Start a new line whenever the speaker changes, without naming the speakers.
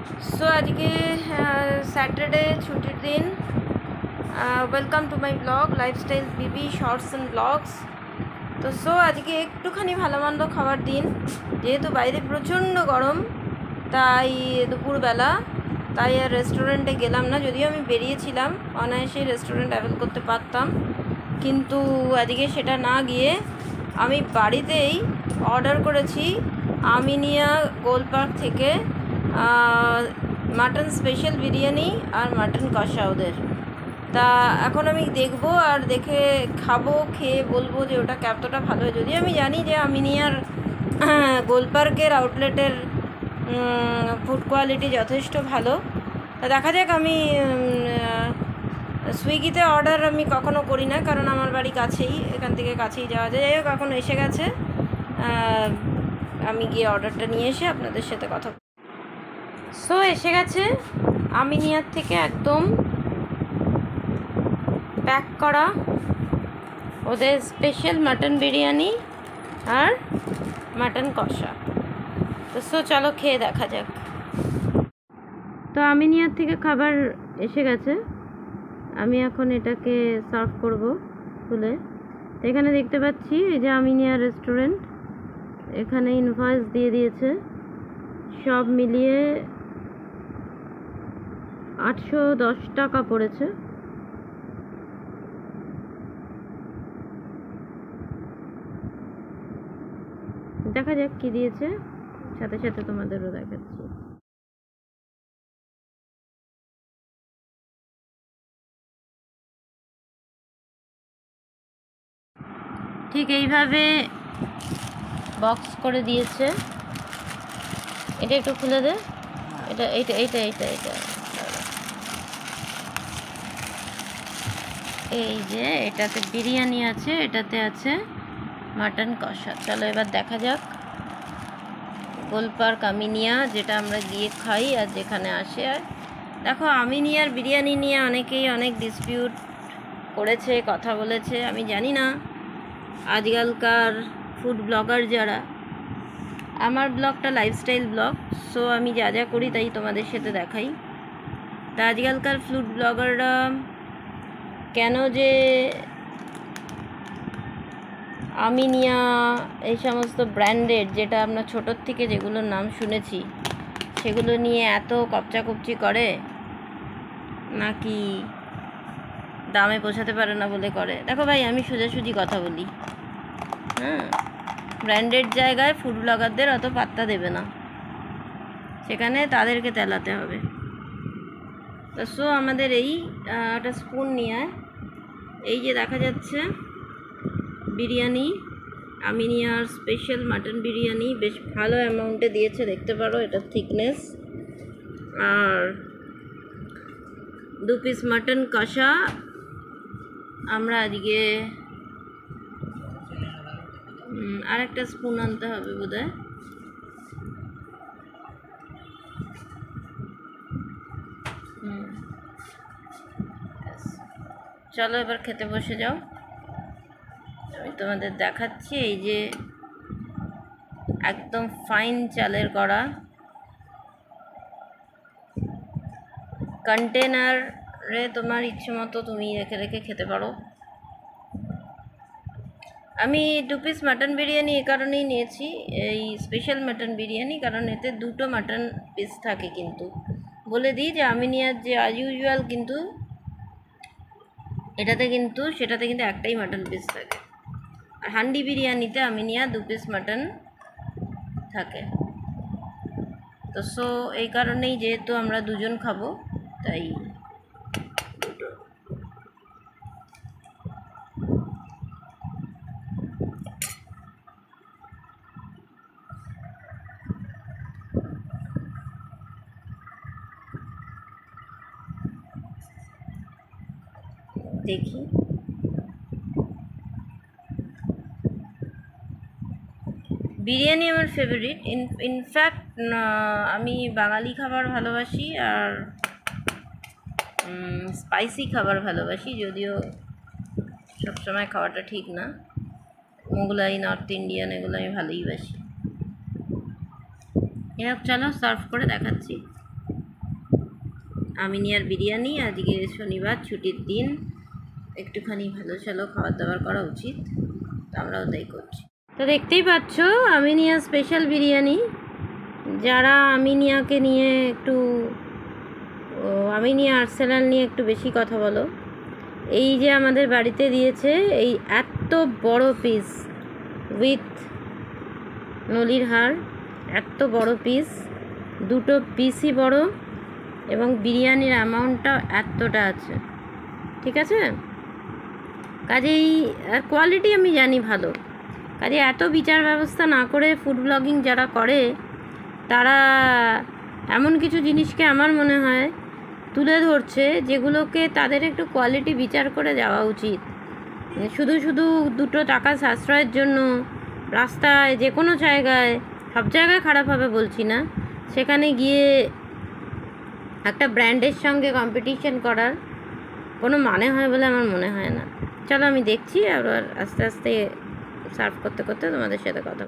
सो आज के सैटरडे छुट्टिर दिन welcome to my blog lifestyle बीबी शर्ट्स एंड ब्लग्स। तो सो आज के एकटूखानी भालो मन्द खावार दिन जेहेतु बाइरे प्रचंड गरम ताई दुपुरबेला ताई आर रेस्टुरेंटे गेलाम ना, यदिओ आमी बेरिয়েছিলাম अनायासे रेस्टुरेंट अ্যাভেল করতে পারতাম, কিন্তু আজকে সেটা না গিয়ে আমি বাড়িতেই অর্ডার করেছি আমিনিয়া গোল পার্ক থেকে মাটন স্পেশাল বিরিয়ানি আর মাটন কষা ওদের। তা এখন আমি দেখবো আর দেখে খাবো, খেয়ে বলবো যে ওটা কতটা ভালো। যদি আমি জানি যে আমিনিয়ার গোল পার্কের আউটলেটের ফুড কোয়ালিটি যথেষ্ট ভালো, তা দেখা যাক। আমি সুইগিতে অর্ডার আমি কখনো করি না, কারণ আমার বাড়ি কাছেই, এখান থেকে কাছেই যাওয়া যায়। যাই হোক, এখন এসে গেছে, আমি গিয়ে অর্ডারটা নিয়ে এসে আপনাদের সাথে কথা। সো এসে গেছে আমিনিয়ার থেকে একদম প্যাক করা ওদের স্পেশাল মাটন বিরিয়ানি আর মাটন কষা। তো সো চলো খেয়ে দেখা যাক। তো আমিনিয়ার থেকে খাবার এসে গেছে, আমি এখন এটাকে সার্ভ করব খুলে। তো এখানে দেখতে পাচ্ছি এই যে আমিনিয়া রেস্টুরেন্ট, এখানে ইনভয়েস দিয়ে দিয়েছে। সব মিলিয়ে 810 টাকা পড়েছে। দেখা যাক কি দিয়েছে, সাথে সাথে তোমাদেরও দেখাচ্ছি। ঠিক এইভাবে বক্স করে দিয়েছে। এটা একটু খুলে দে, এটা এইটা এইটা এইটা এইটা এই যে এটাতে বিরিয়ানি আছে, এটাতে আছে মাটন কষা। চলো এবার দেখা যাক গোল পার্ক আমিনিয়া, যেটা আমরা গিয়ে খাই আর যেখানে আসে। আর দেখো, আমিনিয়ার বিরিয়ানি নিয়ে অনেকেই অনেক ডিসপিউট করেছে, কথা বলেছে। আমি জানি না, আজকালকার ফুড ব্লগার যারা, আমার ব্লগটা লাইফস্টাইল ব্লগ, সো আমি যা যা করি তাই তোমাদের সাথে দেখাই। তা আজকালকার ফুড ব্লগাররা কেন যে আমিনিয়া এই সমস্ত ব্র্যান্ডেড, যেটা আমরা ছোটোর থেকে যেগুলোর নাম শুনেছি, সেগুলো নিয়ে এত কপচাকপচি করে, নাকি দামে পোষাতে পারে না বলে করে। দেখো ভাই, আমি সোজাসুজি কথা বলি, হ্যাঁ, ব্র্যান্ডেড জায়গায় ফুড ব্লগারদের অত পাত্তা দেবে না, সেখানে তাদেরকে তেলাতে হবে। তো সো আমাদের এই একটা স্পুন নিয়ে, এই যে দেখা যাচ্ছে বিরিয়ানি, আমিনিয়ার স্পেশাল মাটন বিরিয়ানি, বেশ ভালো অ্যামাউন্টে দিয়েছে, দেখতে পারো এটার থিকনেস। আর 2 পিস মাটন কষা। আমরা আজকে আরেকটা স্পুন আনতে হবে বোধহয়। চলো এবার খেতে বসে যাও, আমি তোমাদের দেখাচ্ছি। এই যে একদম ফাইন চালের করা কন্টেনারে, তোমার ইচ্ছে মতো তুমি রেখে রেখে খেতে পারো। আমি 2 পিস মাটন বিরিয়ানি এ কারণেই নিয়েছি, এই স্পেশাল মাটন বিরিয়ানি, কারণ এতে 2টো মাটন পিস থাকে। কিন্তু বলে দিই যে আমিনিয়ার যে আজ ইউজুয়াল, কিন্তু সেটাতে কিন্তু একটাই মাটন পিস থাকে। আর হান্ডি বিরিয়ানিতে আমিনিয়া 2 পিস মাটন থাকে। তো সো এই কারণেই, যেহেতু আমরা দুজন খাবো, তাই দেখি। বিরিয়ানি আমার ফেভারিট। ইনফ্যাক্ট আমি বাঙালি খাবার ভালোবাসি আর স্পাইসি খাবার ভালোবাসি, যদিও সবসময় খাওয়াটা ঠিক না। মোগলাই, নর্থ ইন্ডিয়ান, এগুলো আমি ভালোই বাসি। এরকম চলো সার্ভ করে দেখাচ্ছি। আমিনিয়ার বিরিয়ানি। আজকে শনিবার, ছুটির দিন, একটুখানি ভালো সালো খাবার দাবার করা উচিত, তো আমরাও তাই করছি। তো দেখতেই পাচ্ছ আমিনিয়া স্পেশাল বিরিয়ানি। যারা আমিনিয়াকে নিয়ে একটু আমিনিয়া আর্সেনাল নিয়ে একটু বেশি কথা বলো, এই যে আমাদের বাড়িতে দিয়েছে এই এত বড় পিস উইথ নলির হাড়, এত বড় পিস, দুটো পিসই বড়, এবং বিরিয়ানির অ্যামাউন্টটা এতটা আছে, ঠিক আছে? কাজেই কোয়ালিটি আমি জানি ভালো, কাজে এত বিচার ব্যবস্থা না করে ফুড ব্লগিং যারা করে তারা এমন কিছু জিনিসকে আমার মনে হয় তুলে ধরছে যেগুলোকে তাদের একটু কোয়ালিটি বিচার করে যাওয়া উচিত। শুধু শুধু দুটো টাকা সাশ্রয়ের জন্য রাস্তায় যে কোনো জায়গায়, সব জায়গায় খারাপ হবে বলছি না, সেখানে গিয়ে একটা ব্র্যান্ডের সঙ্গে কম্পিটিশন করার কোনো মানে হয় বলে আমার মনে হয় না। চলো আমি দেখছি, আবার আস্তে আস্তে সার্ভ করতে করতে তোমাদের সাথে কথা